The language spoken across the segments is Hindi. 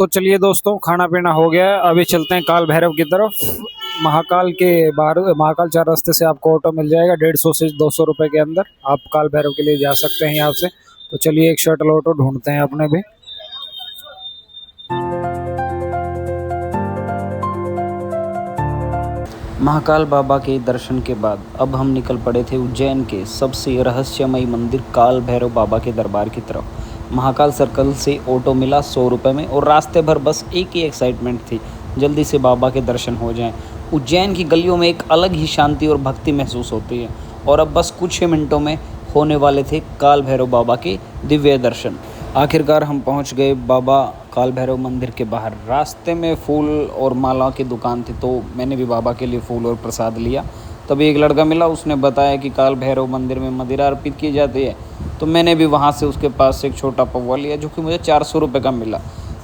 तो चलिए दोस्तों, खाना पीना हो गया है। अभी चलते हैं काल भैरव की तरफ। महाकाल के बाहर महाकाल 4 रास्ते से आपको ऑटो मिल जाएगा 150 से 200 रुपए के अंदर। आप काल भैरव के लिए जा सकते हैं यहाँ से। तो चलिए एक शटल ऑटो ढूंढते हैं अपने भी। महाकाल बाबा के दर्शन के बाद अब हम निकल पड़े थे उज्जैन के सबसे रहस्यमयी मंदिर काल भैरव बाबा के दरबार की तरफ। महाकाल सर्कल से ऑटो मिला 100 रुपये में और रास्ते भर बस एक ही एक्साइटमेंट थी, जल्दी से बाबा के दर्शन हो जाएं। उज्जैन की गलियों में एक अलग ही शांति और भक्ति महसूस होती है और अब बस कुछ ही मिनटों में होने वाले थे काल भैरव बाबा के दिव्य दर्शन। आखिरकार हम पहुंच गए बाबा काल भैरव मंदिर के बाहर। रास्ते में फूल और माला की दुकान थी, तो मैंने भी बाबा के लिए फूल और प्रसाद लिया। तभी एक लड़का मिला, उसने बताया कि काल भैरव मंदिर में मदिरा अर्पित की जाती है, तो मैंने भी वहाँ से उसके पास से एक छोटा पौवा लिया, जो कि मुझे 400 रुपये का मिला।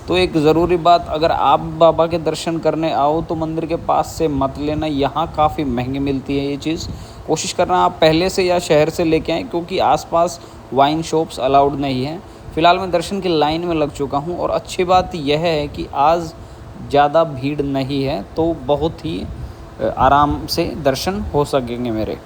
तो एक ज़रूरी बात, अगर आप बाबा के दर्शन करने आओ तो मंदिर के पास से मत लेना, यहाँ काफ़ी महंगी मिलती है ये चीज़। कोशिश करना आप पहले से या शहर से लेके आएँ, क्योंकि आसपास वाइन शॉप्स अलाउड नहीं हैं। फ़िलहाल मैं दर्शन की लाइन में लग चुका हूँ और अच्छी बात यह है कि आज ज़्यादा भीड़ नहीं है, तो बहुत ही आराम से दर्शन हो सकेंगे मेरे।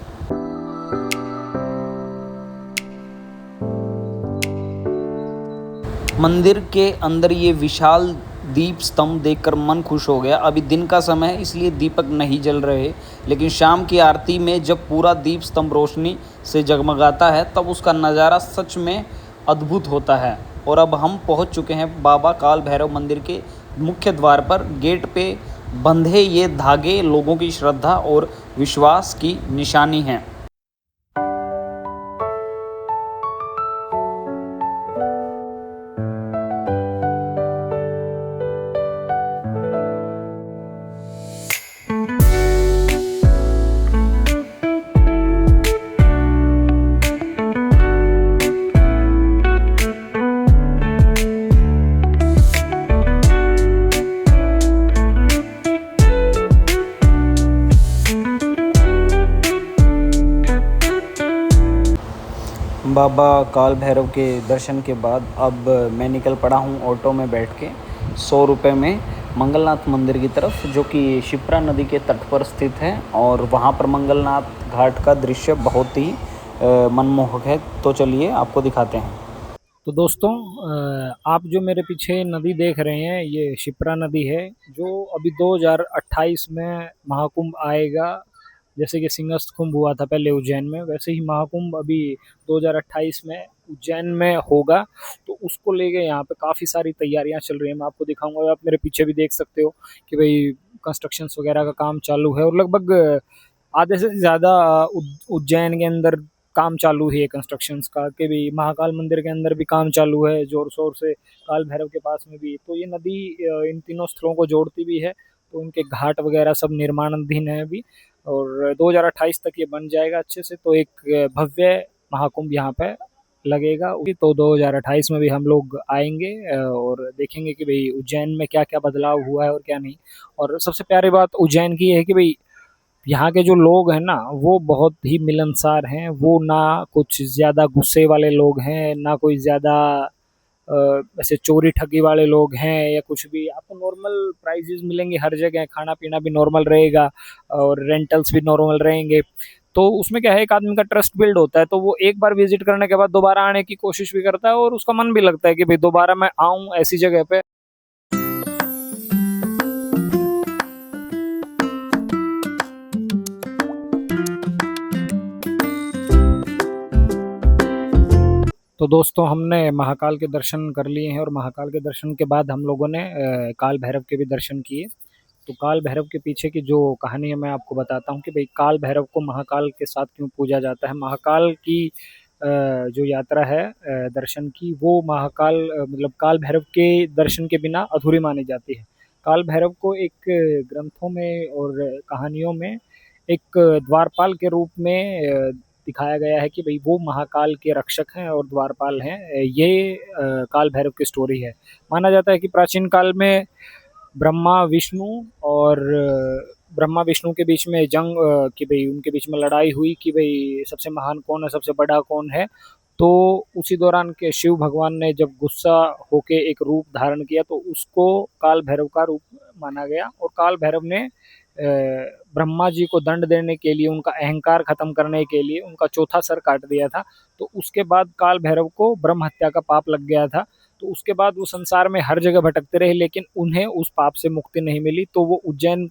मंदिर के अंदर ये विशाल दीप स्तंभ देखकर मन खुश हो गया। अभी दिन का समय है, इसलिए दीपक नहीं जल रहे, लेकिन शाम की आरती में जब पूरा दीप स्तंभ रोशनी से जगमगाता है तब उसका नज़ारा सच में अद्भुत होता है। और अब हम पहुंच चुके हैं बाबा काल भैरव मंदिर के मुख्य द्वार पर। गेट पे बंधे ये धागे लोगों की श्रद्धा और विश्वास की निशानी हैं। बाबा काल भैरव के दर्शन के बाद अब मैं निकल पड़ा हूँ ऑटो में बैठ के 100 रुपये में मंगलनाथ मंदिर की तरफ, जो कि शिप्रा नदी के तट पर स्थित है। और वहाँ पर मंगलनाथ घाट का दृश्य बहुत ही मनमोहक है। तो चलिए आपको दिखाते हैं। तो दोस्तों, आप जो मेरे पीछे नदी देख रहे हैं ये शिप्रा नदी है, जो अभी 2028 में महाकुंभ आएगा। जैसे कि सिंहस्थ कुंभ हुआ था पहले उज्जैन में, वैसे ही महाकुंभ अभी 2028 में उज्जैन में होगा। तो उसको लेके यहाँ पे काफ़ी सारी तैयारियां चल रही हैं। मैं आपको दिखाऊंगा, आप मेरे पीछे भी देख सकते हो कि भाई कंस्ट्रक्शंस वगैरह का काम चालू है और लगभग आधे से ज़्यादा उज्जैन के अंदर काम चालू है कंस्ट्रक्शंस का। कि भी महाकाल मंदिर के अंदर भी काम चालू है जोर शोर से, काल भैरव के पास में भी। तो ये नदी इन तीनों स्थलों को जोड़ती भी है, तो उनके घाट वगैरह सब निर्माणाधीन है अभी। और 2028 तक ये बन जाएगा अच्छे से। तो एक भव्य महाकुंभ यहाँ पे लगेगा। तो 2028 में भी हम लोग आएंगे और देखेंगे कि भाई उज्जैन में क्या क्या बदलाव हुआ है और क्या नहीं। और सबसे प्यारी बात उज्जैन की है कि भाई यहाँ के जो लोग हैं ना, वो बहुत ही मिलनसार हैं। वो ना कुछ ज़्यादा गुस्से वाले लोग हैं, ना कोई ज़्यादा ऐसे चोरी ठगी वाले लोग हैं या कुछ भी। आपको नॉर्मल प्राइजेस मिलेंगे हर जगह, खाना पीना भी नॉर्मल रहेगा और रेंटल्स भी नॉर्मल रहेंगे। तो उसमें क्या है, एक आदमी का ट्रस्ट बिल्ड होता है, तो वो एक बार विजिट करने के बाद दोबारा आने की कोशिश भी करता है और उसका मन भी लगता है कि भाई दोबारा मैं आऊँ ऐसी जगह पे। तो दोस्तों, हमने महाकाल के दर्शन कर लिए हैं और महाकाल के दर्शन के बाद हम लोगों ने काल भैरव के भी दर्शन किए। तो काल भैरव के पीछे की जो कहानी है मैं आपको बताता हूँ कि भाई काल भैरव को महाकाल के साथ क्यों पूजा जाता है। महाकाल की जो यात्रा है दर्शन की, वो महाकाल मतलब काल भैरव के दर्शन के बिना अधूरी मानी जाती है। काल भैरव को एक ग्रंथों में और कहानियों में एक द्वारपाल के रूप में दिखाया गया है कि भाई वो महाकाल के रक्षक हैं और द्वारपाल हैं। ये काल भैरव की स्टोरी है। माना जाता है कि प्राचीन काल में ब्रह्मा विष्णु और ब्रह्मा विष्णु के बीच में जंग कि भाई उनके बीच में लड़ाई हुई कि भाई सबसे महान कौन है, सबसे बड़ा कौन है। तो उसी दौरान के शिव भगवान ने जब गुस्सा होके एक रूप धारण किया तो उसको काल भैरव का रूप माना गया, और काल भैरव ने ब्रह्मा जी को दंड देने के लिए, उनका अहंकार खत्म करने के लिए उनका चौथा सर काट दिया था। तो उसके बाद काल भैरव को ब्रह्म हत्या का पाप लग गया था। तो उसके बाद वो संसार में हर जगह भटकते रहे, लेकिन उन्हें उस पाप से मुक्ति नहीं मिली। तो वो उज्जैन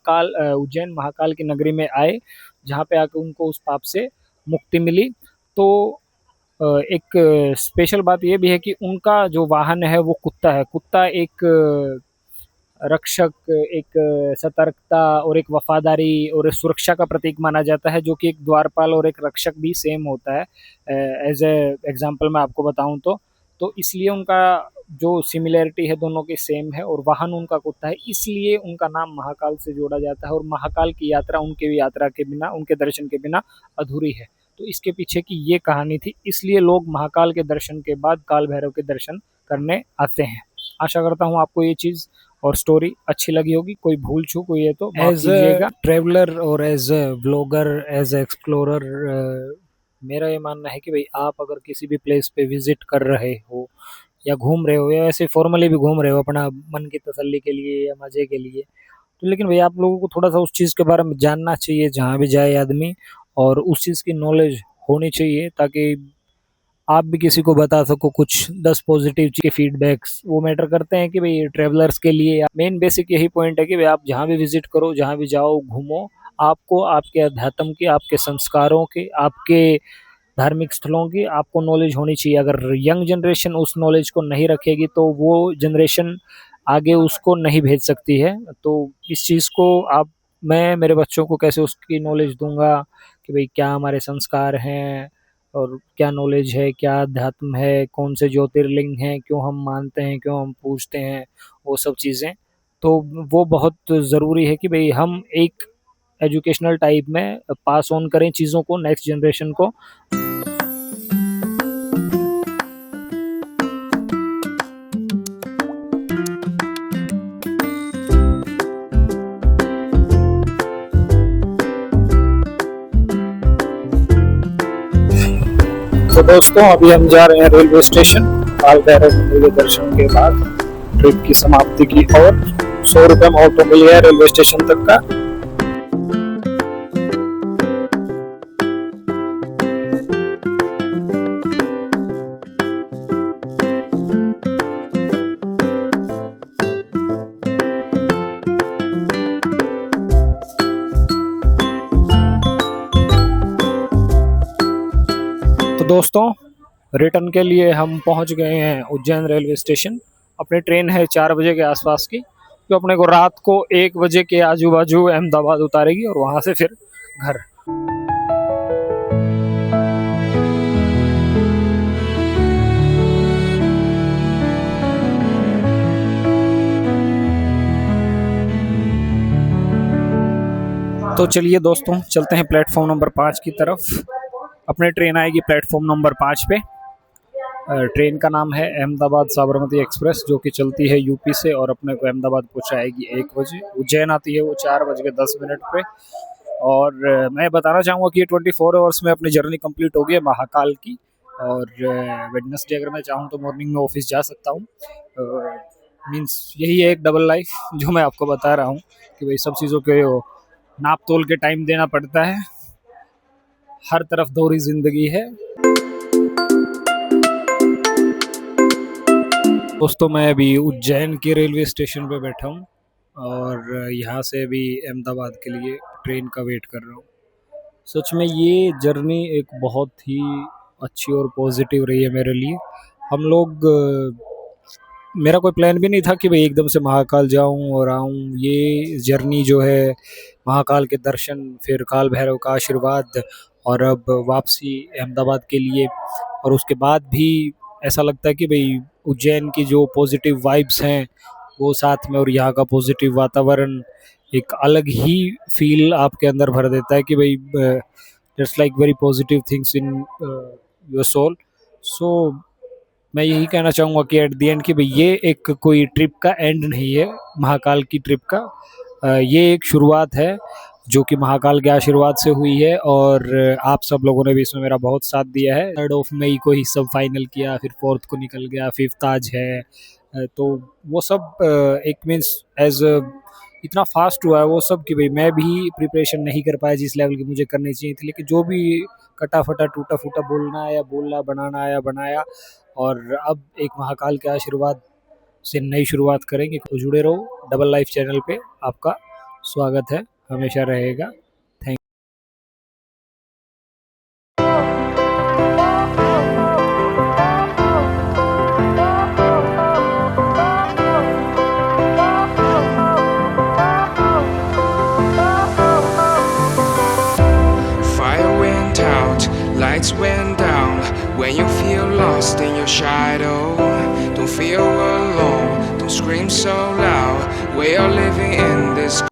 महाकाल की नगरी में आए, जहाँ पे आके उनको उस पाप से मुक्ति मिली। तो एक स्पेशल बात ये भी है कि उनका जो वाहन है वो कुत्ता है। कुत्ता एक रक्षक, एक सतर्कता और एक वफादारी और एक सुरक्षा का प्रतीक माना जाता है, जो कि एक द्वारपाल और एक रक्षक भी सेम होता है। एज ए एग्जाम्पल मैं आपको बताऊं तो इसलिए उनका जो सिमिलैरिटी है दोनों की सेम है, और वाहन उनका कुत्ता है, इसलिए उनका नाम महाकाल से जोड़ा जाता है। और महाकाल की यात्रा उनके यात्रा के बिना, उनके दर्शन के बिना अधूरी है। तो इसके पीछे की ये कहानी थी, इसलिए लोग महाकाल के दर्शन के बाद काल भैरव के दर्शन करने आते हैं। आशा करता हूँ आपको ये चीज़ और स्टोरी अच्छी लगी होगी। कोई भूल चूक हुई है तो माफ कीजिएगा। ट्रेवलर और as a vlogger, as a explorer, मेरा ये मानना है कि भाई आप अगर किसी भी प्लेस पे विजिट कर रहे हो या घूम रहे हो, या ऐसे फॉर्मली भी घूम रहे हो अपना मन की तसल्ली के लिए या मज़े के लिए, तो लेकिन भाई आप लोगों को थोड़ा सा उस चीज़ के बारे में जानना चाहिए जहाँ भी जाए आदमी, और उस चीज़ की नॉलेज होनी चाहिए, ताकि आप भी किसी को बता सको कुछ 10 पॉजिटिव के फीडबैक्स वो मैटर करते हैं कि भाई ट्रेवलर्स के लिए। मेन बेसिक यही पॉइंट है कि भाई आप जहाँ भी विजिट करो, जहाँ भी जाओ, घूमो, आपको आपके अध्यात्म की, आपके संस्कारों के, आपके धार्मिक स्थलों की आपको नॉलेज होनी चाहिए। अगर यंग जनरेशन उस नॉलेज को नहीं रखेगी तो वो जनरेशन आगे उसको नहीं भेज सकती है। तो इस चीज़ को मैं मेरे बच्चों को कैसे उसकी नॉलेज दूंगा कि भाई क्या हमारे संस्कार हैं, और क्या नॉलेज है, क्या अध्यात्म है, कौन से ज्योतिर्लिंग हैं, क्यों हम मानते हैं, क्यों हम पूजते हैं, वो सब चीज़ें। तो वो बहुत ज़रूरी है कि भाई हम एक एजुकेशनल टाइप में पास ऑन करें चीज़ों को नेक्स्ट जनरेशन को। तो दोस्तों अभी हम जा रहे हैं रेलवे स्टेशन, काल भैरव मंदिर के दर्शन के बाद ट्रिप की समाप्ति की ओर। 100 रुपये में ऑटो मिल गया रेलवे स्टेशन तक का। तो दोस्तों रिटर्न के लिए हम पहुंच गए हैं उज्जैन रेलवे स्टेशन। अपनी ट्रेन है 4 बजे के आसपास की, जो अपने को रात को 1 बजे के आजू बाजू अहमदाबाद उतारेगी, और वहां से फिर घर। तो चलिए दोस्तों चलते हैं प्लेटफॉर्म नंबर 5 की तरफ। अपनी ट्रेन आएगी प्लेटफॉर्म नंबर 5 पे। ट्रेन का नाम है अहमदाबाद साबरमती एक्सप्रेस, जो कि चलती है यूपी से, और अपने को अहमदाबाद पहुंचाएगी 1 बजे। उज्जैन आती है वो 4:10 पे। और मैं बताना चाहूँगा कि ये 24 आवर्स में अपनी जर्नी कंप्लीट हो गई है महाकाल की। और वेडनेसडे अगर मैं चाहूँ तो मॉर्निंग में ऑफिस जा सकता हूँ। मीन्स यही है एक डबल लाइफ जो मैं आपको बता रहा हूँ कि भाई सब चीज़ों के नाप तोल के टाइम देना पड़ता है। हर तरफ दोहरी जिंदगी है। दोस्तों मैं अभी उज्जैन के रेलवे स्टेशन पे बैठा हूँ, और यहाँ से अभी अहमदाबाद के लिए ट्रेन का वेट कर रहा हूँ। सच में ये जर्नी एक बहुत ही अच्छी और पॉजिटिव रही है मेरे लिए। हम लोग मेरा कोई प्लान भी नहीं था कि भाई एकदम से महाकाल जाऊं और आऊं। ये जर्नी जो है, महाकाल के दर्शन, फिर काल भैरव का आशीर्वाद, और अब वापसी अहमदाबाद के लिए, और उसके बाद भी ऐसा लगता है कि भाई उज्जैन की जो पॉजिटिव वाइब्स हैं वो साथ में, और यहाँ का पॉजिटिव वातावरण एक अलग ही फील आपके अंदर भर देता है कि भाई just like very positive things in your soul. So मैं यही कहना चाहूँगा कि एट द एंड कि भाई ये एक कोई ट्रिप का एंड नहीं है, महाकाल की ट्रिप का। ये एक शुरुआत है जो कि महाकाल के आशीर्वाद से हुई है, और आप सब लोगों ने भी इसमें मेरा बहुत साथ दिया है। 3 मई को ही सब फाइनल किया, फिर 4 को निकल गया, 5 आज है। तो वो सब एक मीन्स एज इतना फास्ट हुआ है वो सब कि भाई मैं भी प्रिपरेशन नहीं कर पाया जिस लेवल की मुझे करनी चाहिए थी, लेकिन जो भी कटा फटा टूटा फूटा बोलना आया बोला, बनाना आया बनाया। और अब एक महाकाल के आशीर्वाद से नई शुरुआत करेंगे। तो जुड़े रहो डबल लाइफ चैनल पे, आपका स्वागत है, हमेशा रहेगा। Thank Fire went out, lights went down. When you feel lost in your shadow, don't feel alone, don't scream so loud. We are living in this